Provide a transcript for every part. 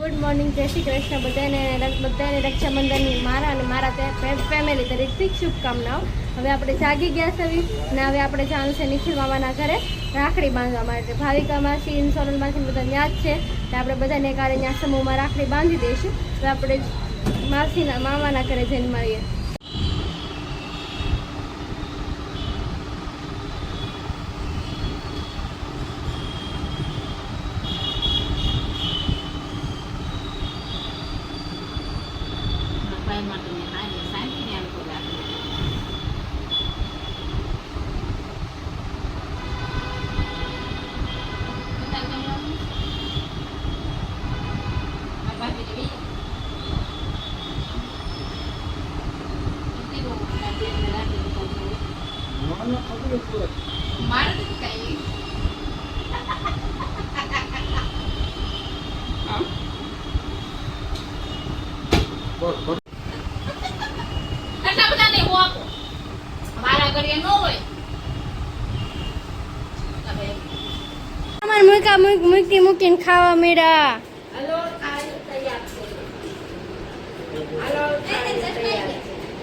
Good morning, જય શ્રી કૃષ્ણ. બધાને રક્ષાબંધનની મારા ફેમિલી તરફથી શુભકામનાઓ. હવે આપણે જાગી ગયા છે અને હવે આપણે જવાનું છે નિખિલ મામાના ઘરે રાખડી બાંધવા માટે. ભાવિકા માસી, સોનલ માસી બધા ત્યાં જ છે, તો આપણે બધાને કાલે ત્યાં સમૂહમાં રાખડી બાંધી દઈશું. તો આપણે મામાના ઘરે જઈને મળીએ. મૂકીને ખાવા મેળા.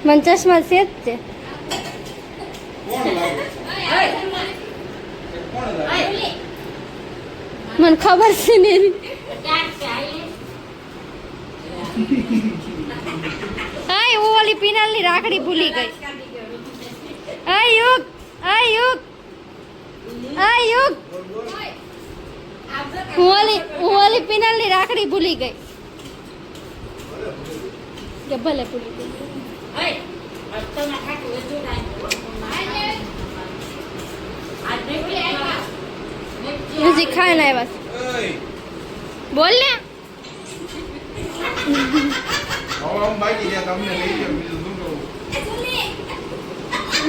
મને ચશ્મા છે જ તે. મને ખબર છે ને. હું ઓલી પિનાલની રાખડી ભૂલી ગઈ. હું ઓલી પિનાલની રાખડી ભૂલી ગઈ. કે ભલે ભૂલી ગઈ. હજી ખાઈને આવ્યા. બોલ ને.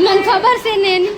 મને ખબર છે ને એની.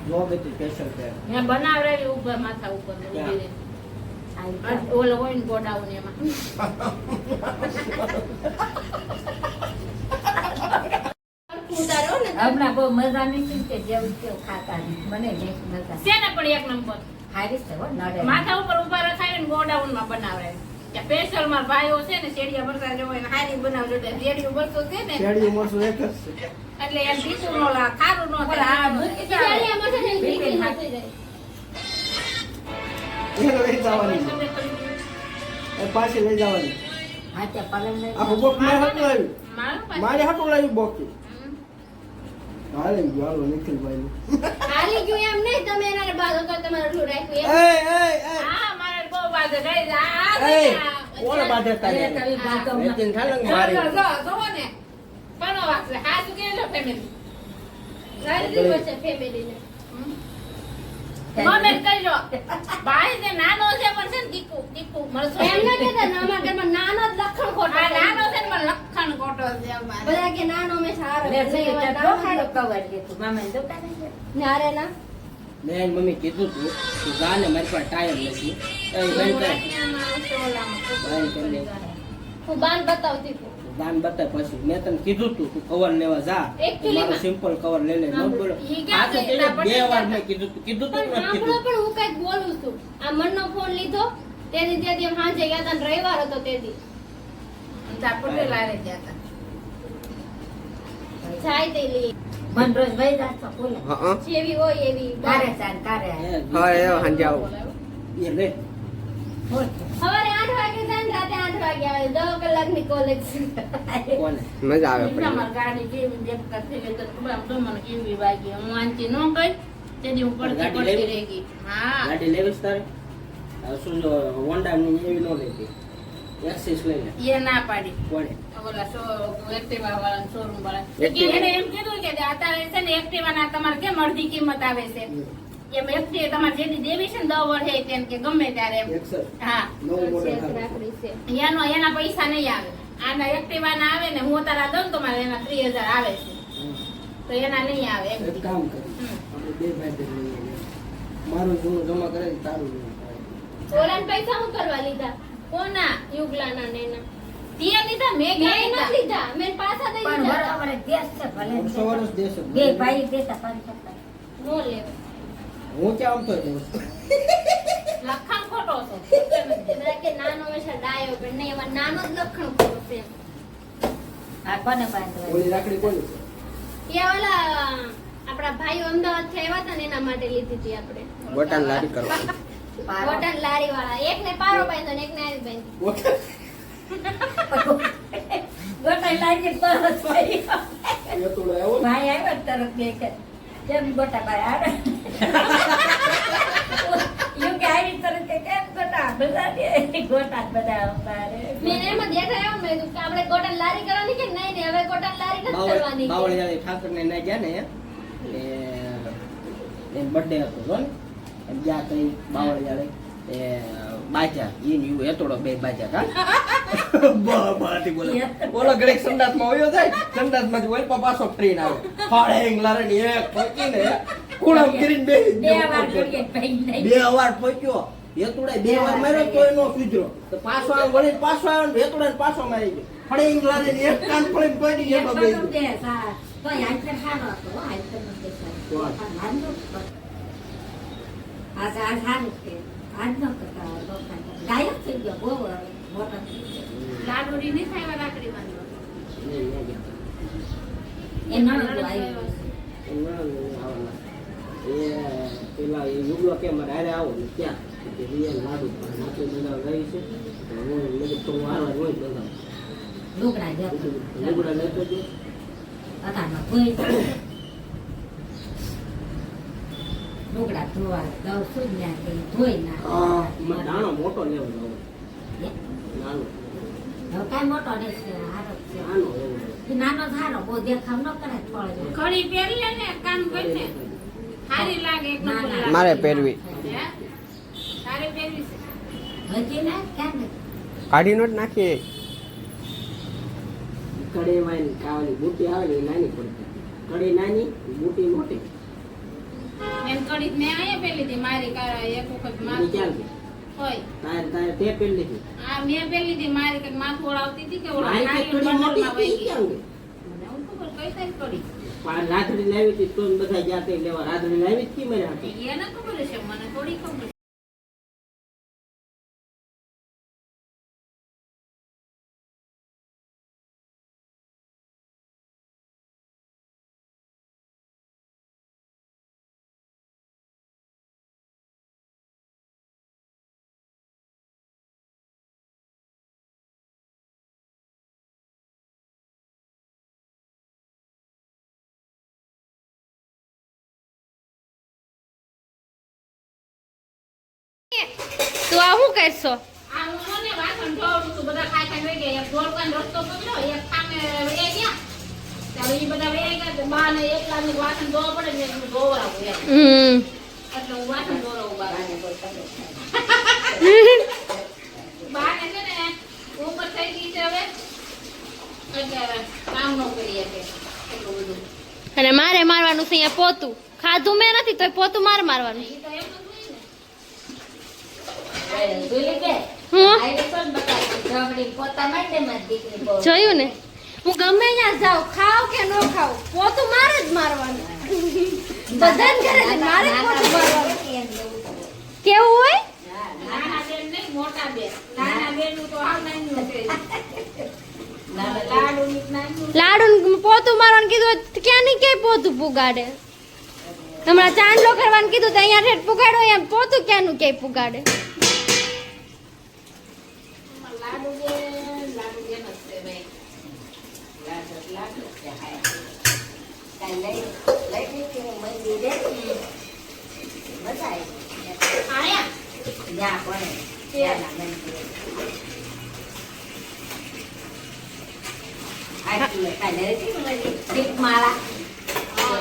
જો બેટી સ્પેશિયલ પેર ત્યાં બનાવરેલી ઉપર માથા ઉપર ઊભી રહે. ઓલો હોય ને ગોડાઉન એમાં ઉતારો ને હમણાં બહુ મજા નથી કે જેવું તેવું ખાતા નથી. મને નહીં મજા છે ને પણ એક નંબર હારી છે હો નડે માથા ઉપર ઉભા રખાય ને ગોડાઉન માં બનાવે કે સ્પેશિયલ માં ભાઈઓ છે ને શેડિયા ભરતા જો હોય ને હારી બનાવજો એટલે શેડિયું ભરતો છે ને શેરડી મરસું એક જ છે એટલે એમ તીખું નો લાગે ખારું નો પણ આ થાય મૂકી શેરડીયામાં છે ને તીખી ન થઈ જાય. એને લઈ જવાની છે. એ પાછી લઈ જવાની હાથે પલંગ નહીં આખું બોક મારે હાટું લાવ્યું મારું પાસે. મારે હાટું લાવ્યું બોકી હમ. હાલે ગયો હાલો નિખિલભાઈ નું હાલી ગયું એમ નહીં, તમે એના બાદ તો તમારે એટલું રાખ્યું એમ. હા મારે બહુ બાજુ ગઈ આ કોણ બાધે તારે અરે કવિ બાતો વેચીને ખાલંગ મારી જોવો ને કોનો વાક છે હાથ કેલો ફેમિલી રાજી વચ્ચે ફેમિલીને. કોમેન્ટ કરજો ભાઈ જે નાનો છે પણ છે ને તીખું તીખું મરસું એમ ન કહેતા ને અમારા ઘરમાં નાનો જ લખણ ખોટો આ છે. નાનો છે ને પણ લખણ ખોટો છે અમારે બધા કે નાનો મેં સારો લે છે. છે એમાં તો નાનો ખાડો કવર લીધું મામાની દુકાને છે નારે ના મેં એની મમ્મી કીધું તું તું જા ને મારી પાસે ટાઈમ નથી એ બેન કર હું બાન બતાવતી હતી. દાન બતાય પછી મેં તને કીધું તું તું કવર લેવા જા Actually મારું માં. સિમ્પલ કવર લઈ લે ન બોલો ઈ ક્યાં આ તો ગઈ? તે બે વાર મેં કીધું તું પણ ને સાંભળો, કીધું પણ હું કઈક બોલું છું. આ મનનો ફોન લીધો તેથી સાંજે ગયા હતા ને રવિવાર હતો તેથી પટેલ આરે ગયા હતા જાય તે લઈ મન રોજ વહી જાતો બોલે જેવી હોય એવી કારે ચાલ કારે હા એ હાંજે આવો એ લે બોલ સવારે 8 વાગે જાય ને રાતે 8 વાગે આવે 10 કલાકની કોલેજ. કોને મજા આવે એમના મારી ગાડી કેવી દેખતા થઈ ગઈ તો ખબર આમ તો મને કેવી વાગી હું આંચી ન ગઈ તેથી હું પડતી ગાડી પડતી લેવી? રહી ગઈ હા ગાડી લેવી છે તારે શું જો હોન્ડા ની એવી નો લેતી એક્સિસ લઈ લે એ ના પાડી કોને ઓલા એક્ટિવા વાળા શોરૂમ વાળા Activa. એને એમ કીધું કે અત્યારે છે ને એક્ટિવા ના તમારે કેમ અડધી કિંમત આવે છે એમ એક્ટિવા તમારે જેથી દેવી છે ને 10 વર્ષે તેમ કે ગમે ત્યારે એમ એક્સર હા નવું મોડેલ શેષ રાખડી છે. એના પૈસા નહીં આવે આના એક્ટિવા ના આવે ને હું તારા દઉં તો મારે એના 3000 આવે છે તો એના નહીં આવે એમ એક કામ કરી આપણે બે ભાઈ બેન લઈએ મારું જૂનું જમા કરે ને તારું જૂનું કરે ઓલાને પૈસા હું કરવા લીધા? કોના યુગલાના ને એના. તે લીધા મેં મેં ક્યાં નથી લીધા લીધા, મેં પાછા દઈ પણ દીધા. બરાબર દેશ છે ભલે વર્ષો વર્ષ દેશ જ બે ભાઈ દેતા પંચોતેર નો લેવા. હું ક્યાં આમ તો જઉં છું. લખાણ ખોટો હતો બધા કે નાનો હંમેશા ડાયો પણ નહીં, એમાં નાનો જ લખણ ખોટો છે. આ કોને બાંધવા ઓલી રાખડી કોની છે એ ઓલા આપણા ભાઈઓ અમદાવાદ થી આવ્યા હતા ને એના માટે લીધી હતી આપણે. બોટાન લારી કરવાની બોટાદ લારી વાળા, એકને પારો બાંધ્યો ને એકને આવી બાંધી. ગોટાઈ લાગી પરત પડી એ તો આવ્યો ને. ભાઈ આવ્યો ને તરત બે કે કેમ ગોટા ભાઈ આવે યુ કે આવી તરત કે કેમ ગોટા બધા દે ગોટા જ બધા અમારે મેં એમાં દેખાય એમ મેં કીધું કે આપણે ગોટાદ લારી કરવાની કે નહીં નહીં, હવે ગોટાદ લારી નથી કરવાની. બાવળિયા ઠાકર ને ના ગયા ને એટલે એ બર્થડે હતો જો ને એમ ગયા તઈ બાવળિયા એ બાજા ઈન યુ એતોડો બે બાજા કા બાબાથી બોલે બોલો ઘડીક સંડાસ માં હોયો જાય સંડાસ માંથી ઓલ પાછો ટ્રેન આવે ફાળેંગ લારે ને એક પહોંચીને કુળમ ગીરીને બેહી બે વાર જોઈએ ભાઈ નહીં બે વાર પહોંચ્યો એતોડે બે વાર માર્યો તોય નો સુધરો તો પાછો આમ વળી પાછો આવ્યો ને એતોડે પાછો મારી ગયો ફળેંગ લારે ને એક કાન ફળીને પડી ગયો તો બે તો યાદ સારો હતો આજ તો નથી સારું આજ સારું છે આજ ન કરતા ગાયબ થઈ ગયો બહુ મોટા થઈ ગયો લાડુડી નહીં થાય રાખડી બાંધવા એ નણંદ આવ્યો એ પેલા એ યુગલો કે મારે હારે આવો ને ત્યાં કે રિયલ લાડુ નાખી બધા રહી છે હું લગી તો હારવા હોય બધા લુગડા જતો લુગડા લેતો જ અતારમાં કોઈ લુગડા ધોવા દઉં છું જ ત્યાં કે ધોઈ નાખે નાનો મોટો લેવો નવો નાનો હવે કાંઈ મોટો નહીં છે હારો જ છે નાનો લેવો એ નાનો સારો બહુ દેખાવ ન કરે થોડો જ. ઘડી પહેરી લે ને કામ કરી ને સારી લાગે એક નંબર લાગે. મારે પહેરવી હે? સારી પહેરવી છે હજી ને ક્યાં ને કાઢી નો જ નાખીએ કડે વાય કાવલી બુટી આવે ને એ નાની પડતી કડે નાની બુટી મોટી એમ ઘડીક મેં અહીંયા પહેરી લીધી મારી એક વખત ઈ માથું ક્યાં ગઈ? હોય તારે તે પેલી લીધી આ મેં પહેરી લીધી મારી કંઈક માથું ઓળાવતી હતી કે ઓલા મારી નારિયેળ કેટલી મોટી બંડલમાં વહી ઈ ગઈ. ક્યાં ગઈ? મને એવું ખબર કઈ સાઈડ પડી પણ રાત્રે લાવી હતી તો બધા જાતે લેવા રાત્રે લાવી જ કી મારે હાથે એને ખબર છે મને થોડી ખબર છે. તું આ શું કરશો? આ હું છે ને વાસણ ધોઉં છું બધા ખાઈ ખાઈ વહી ગયા એક ઢોળકાનો રસ્તો પકડ્યો એક સામે વહી ગયા ત્યારે ઈ બધા વહી ગયા તો બા ને એકલા ને વાસણ ધોવા પડે ને હું ધોવરાવું એમ એટલે હું વાસણ ધોવરાવું બાને બાને છે ને ઉપર થઈ ગઈ છે હવે એટલે કામ ન કરી શકે એટલું બધું અને મારે મારવાનું છે અહીંયા પોતું. ખાધું મેં નથી તો પોતું મારવાનું. ઈ તો એમ જ હોય ને હું આઈને કોણ બતાવે? જમણી પોતા માંડે માં દીકરી બહુ. જોયું ને, હું ગમે ત્યાં જાઉં ખાવ કે ન ખાવ પોતું મારે જ મારવાનું. બધાને ઘરે છે, મારે જ પોતું મારવાનું. કેવું હોય? નાના બેન નહીં મોટા બેન નાના બેન નું તો આવ નાનું છે લાડુ ની નાનું લાડુ પોતું મારવાનું કીધું હોય તો ક્યાં નહીં ક્યાંય પોતું પુગાડે. હમણાં ચાંદલો કરવાનું કીધું તો અહીંયા ઠેઠ પુગાડો, એમ પોતું ક્યાંનું ક્યાંય પુગાડે. લાડુ બેન જ છે ભાઈ કાંઈ લઈ દીકરી મંદિરે બધા આયા જ્યાં પડે ત્યાંના મંદિરે. આટલું કાંઈ નથી મળે. દીપમાળા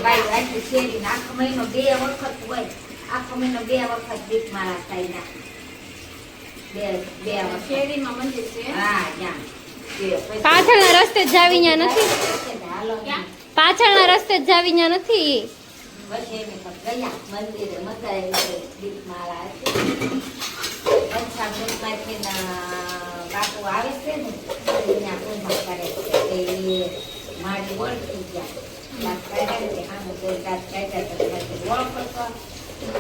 ભાઈ આટલી શેરી આખો મહિનો 2 વખત હોય. આખો મહિનો 2 વખત દીપમાળા થાય ના. બે વખત. શેરીમાં મંદિર છે હા ત્યાં પાછળના રસ્તે જ જાવી ત્યાં નથી. હાલો ક્યાં? પાછળના રસ્તે જ જાવી ત્યાં નથી. બસ એને તો ગયા મંદિરે મજા આવી દીપમાળા હતી. પંચામૃતમાંથી બાપુ આવે છે ને ત્યાં પૂજા કરે છે. એ મારી ઓળખી ગયા. દાંત કાઢ્યા ને આમ કોઈ દાંત કાઢ્યા તો પછી ઓળખો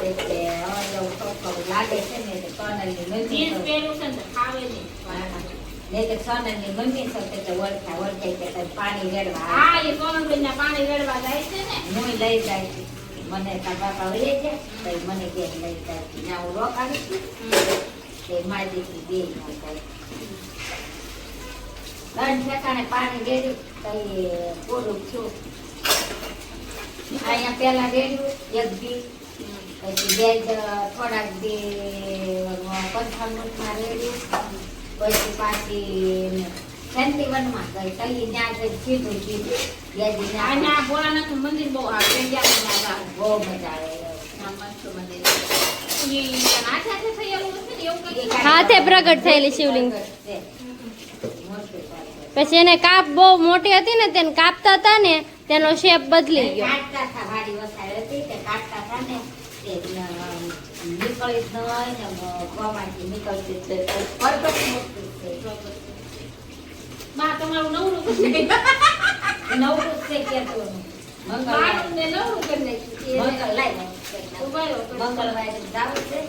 એટલે હવે એવું થોડું લાગે છે ને એટલે સોનલની મમ્મી જીન્સ તો પહેર્યું છે ને તો ખાવે નહીં ને કે સોનલની મમ્મી છે તે ઓળખાય કે તને પાણી રેડવા આવે. હા એ સોનલબેન ના પાણી રેડવા જાય છે ને હું લઈ જાય છે. મને તાર બાપા વહી છે તો મને કે લઈ જાય છે. ત્યાં હું રોકાણી છું તે મારી દીકરી બે ન જાય. ત્રણ ઠેકાણે પાણી રેડ્યું તો એ પૂરું થયું. અહીંયા પેલા રેડ્યું એક દી પછી બે થોડાક દી 55 રેડ્યું પછી પાછી શાંતિવનમાં ગઈ તઈ ત્યાં જઈ સીધું સીધું બે દી આ ના ભોળાનાથ નું મંદિર બહુ આ પેંડિયા બહુ મજા આવે. મસ્ત મંદિર ઈ હાથે હાથે થયેલું હશે ને એવું કંઈક હાથે પ્રગટ થયેલી શિવલિંગ. પછી એને કાપ બહુ મોટી હતી ને તેને કાપતા હતા ને તેનો શેપ બદલી ગયો. કાઢતા હતા વાડી વસાઈ હતી તે કાઢતા હતા ને તે નીકળી જ ન હોય ને ગોમાંથી નીકળતી જ પરફેક્ટ મૂર્તિ છે. બા તમારું નવરું કરી નવરું જ છે કેતું નાખ્યું ને નવરું કરી નાખ્યું મંગળ લાય ઉભા રહો. મંગળવારે જાવું છે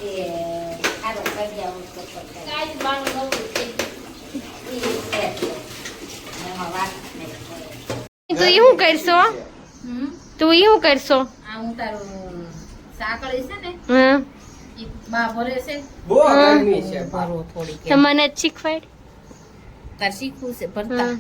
એ સારો કરી આવું કાંઈ જ બાનું નવરું થઈ ગયું. એમાં વાત નહીં. તું એવું કરશો? તું એવું કરશો? આ હું તારું સાંકળી છે ને હા, ઈ બા ભરે છે બહુ ગરમી છે ભરો થોડી તો મને જ શીખવાડ. તાર શીખવું છે ભરતા હા.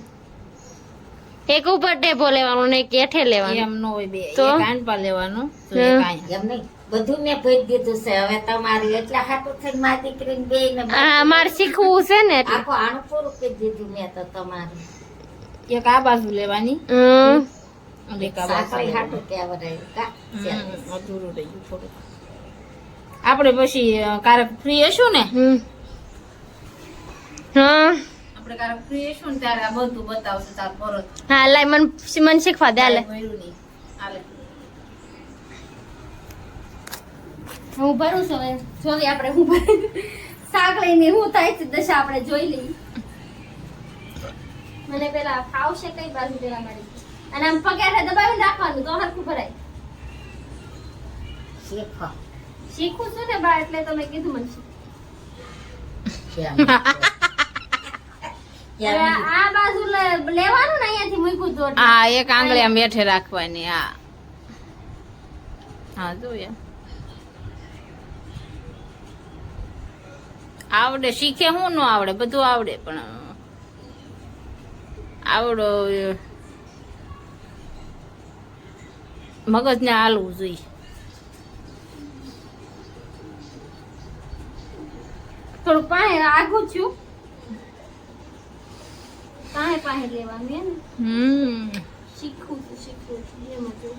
એક ઉપર ટેપો લેવાનો ને એક હેઠે લેવાનો. એમ ન હોય બે તો? એક આંટપા લેવાનું તો એક હમ. આંય. એમ નહીં બધું મેં ભરી દીધું છે. હવે તમારી એટલા હાટું થઈને મારી દીકરીને બેયને હા, મારે શીખવું છે ને એટલે. આખું આણું પૂરું કરી દીધું મેં તો તમારું. એક આ બાજુ લેવાની અને એક આ બાજુ સાંકળી લેવાની. હાટું કહેવાય કા? અધૂરું રહી ગયું થોડું. આપણે પછી કારક ફ્રી હશું ને હા આપણે કારક ફ્રી હશું ને ત્યારે આ બધું બતાવશું તાર પરત હા, લાય મને શીખવા દે. હાલે ભર્યું નહીં હાલે હું ભરું છું હવે જોઈએ આપણે હું ભરું શાક લઈને હું થાય છે દશા આપણે જોઈ લઈએ મને પેલા ફાવશે કઈ બાજુ પેલા મારી અને આમ પગાર દબાવીને રાખવાનું તો હરખું ભરાય શીખો શીખું છું ને બા એટલે તો મેં કીધું મને કેમ? હવે આ બાજુ લેવાનું ને અહીંયાથી મૂક્યું તો એટલે. આ એક આંગળી આમ બેઠે રાખવાની. હા હા જોઈએ આવડે શીખે હું ન આવડે બધું આવડે પણ આવડો મગજને હાલવું જોઈએ. થોડું પાસે આગું છું પાસે લેવાનું હે ને શીખવું છું એમાં જો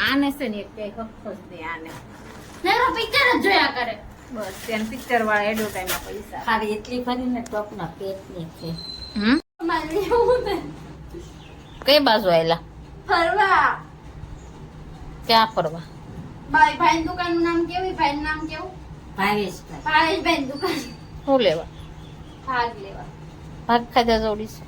આને છે ને એક કઈ ખખસ નહીં આને નકરો પિક્ચર જ જોયા કરે બસ ત્યાં પિક્ચર વાળા એડવર્ટાઈઝમાં પૈસા. ખાલી એટલી કરીને ટોપના પેટની છે મારે એવું ને કઈ બાજુ આવેલા ફરવા ક્યાં ફરવા? ભાઈ દુકાનનું નામ કેવું ભાઈનું નામ કેવું ભાવેશભાઈ ભાવેશભાઈ દુકાન શું લેવા? ભાગ લેવા ભાગ ખાધા જોડીશ.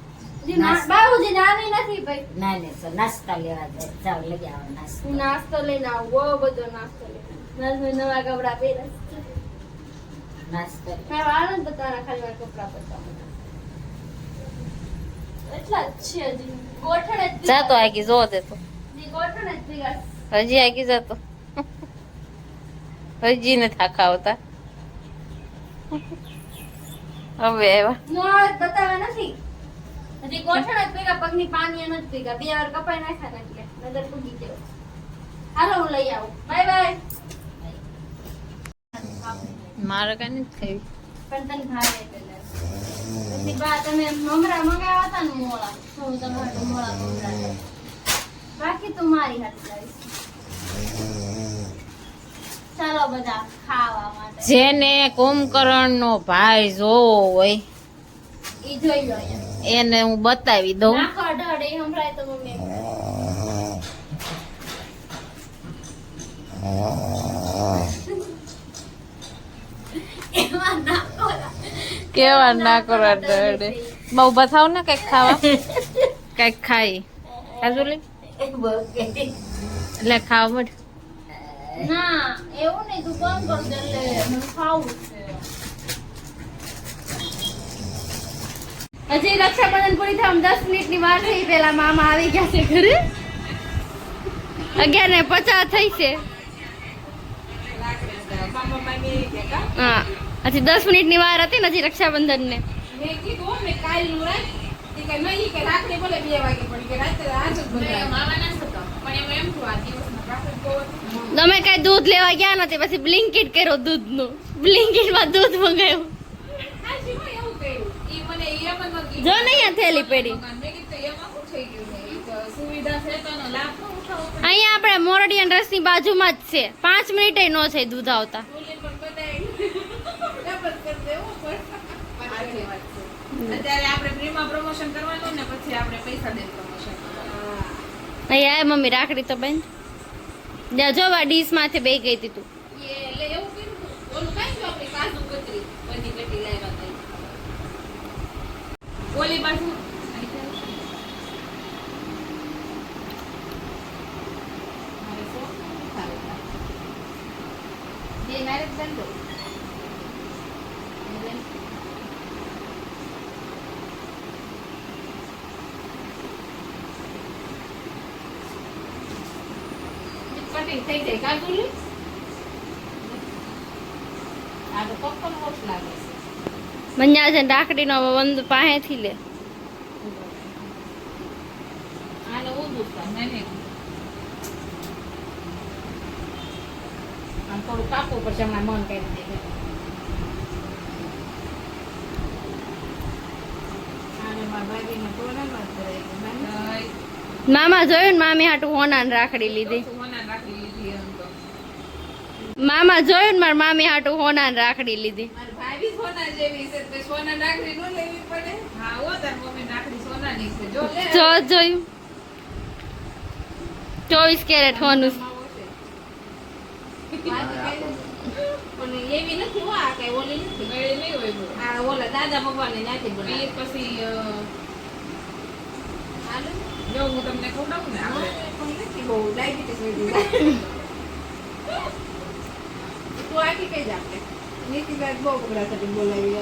બાબુજી નાની નથી ભાઈ ના ને સર નાસ્તા લેવા જાય જાવ લઈ આવો નાસ્તો હું નાસ્તો લઈને આવું બહુ બધો નાસ્તો લઈને નવા કપડા પહેરસ નાસ્તો મેં વાળ જ બતાવવાના ખાલી મારા કપડા બતાવવાના એટલા જ છે હજી ગોઠણ જ જાતો આગી જો દે તો હજી ગોઠણ જ ભેગા હજી આગી જતો હજી ને થાકા આવતા હવે એવા નો આવે બતાવવા નથી હજી ગોઠણ જ ભેગા પગની પાની નથી ભેગા બે વાર કપાઈ નાખ્યા ને એટલે નજર પૂગી ગયો હાલો હું લઈ આવું બાય બાય મારે કઈ નથી થયું. પણ તને ભાવે એટલે પછી બા તમે મમરા મંગાવ્યા હતા ને મોળા તો હું તમારે મોળા મંગાવ્યા બાકી તો મારી હાથ લાવીશ ચાલો બધા ખાવા માટે જેને કુંભકર્ણ નો ભાઈ જોવો હોય ઈ જોઈ લો અહીંયા એને હું બતાવી દઉં. નાખો અઢાડે સંભળાય તો મમ્મી એમાં નાખો કેવા ના કરો ડરે બહુ બતાવ ને કઈક ખાવા કઈક ખાઈ કાજુલી એટલે ખાવા મળ. ના એવું નહીં તું કોણ કર દે લે મને ખાવું છે હજી રક્ષાબંધન પૂરી થવા 10 મિનિટની વાર થઈ પેલા મામા આવી ગયા છે ઘરે 11:50 થઈ છે હા હજી 10 મિનિટની વાર હતી ને હજી રક્ષાબંધન ને તમે કઈ દૂધ લેવા ગયા નથી પછી બ્લિંકિટ કર્યો દૂધનું બ્લિંકિટમાં દૂધ મંગાવ્યું જો નહીં આ થેલી પડી અહીંયા આપણે મોરડિયન રસની બાજુમાં જ છે 5 મિનિટે નો છે દૂધ આવતા અત્યારે આપણે ફ્રીમાં પ્રમોશન કરવાનું ને પછી આપણે પૈસા દઈને પ્રમોશન અહીંયા મમ્મી રાખડી તો બેન જો આ ડીશ માંથી બે ગઈ હતી તું એટલે એવું કર્યું ઓલું કઈ જો આપણે કાજુ કતરી બધી કટી લાવ્યા હતા ઓલી બાજુ બે મેરેજ બંધો કટિંગ થઈ જાય કાજુલી આ તો પપ્પા મોટ લાગે છે મંજા છે રાખડી નો બંધ પાસેથી લે આને ઊંધું કર નહીં આમ થોડું કાપવું પછી હમણાં મન કરી દે આને મારા ભાભીને ટોનામાં જ કરાવી મામા જોયું ને મામી હાટું હોનાને રાખડી લીધી હોના રાખી લીધી એમ તો મામા જોયું ને મારી મામી હાટું હોનાને રાખડી લીધી મારી ભાભી સોના જેવી છે તો સોના રાખડી ન લેવી પડે હા ઓ તાર મમ્મી રાખડી સોનાની છે જો લે જો જોયું 24 કેરેટ હોનું પણ એવી નથી હો, આ કઈ ઓલી નથી. આ ઓલા દાદા ભગવાન ત્યાંથી બનાવી. પછી હું તમને ખવડાવું ને નથી બહુ ડાયાબિટીસ વધી જાય. તું આખી કઈ જ આપણે નીતિભાઈ બહુ બગડા સાથે બોલાવી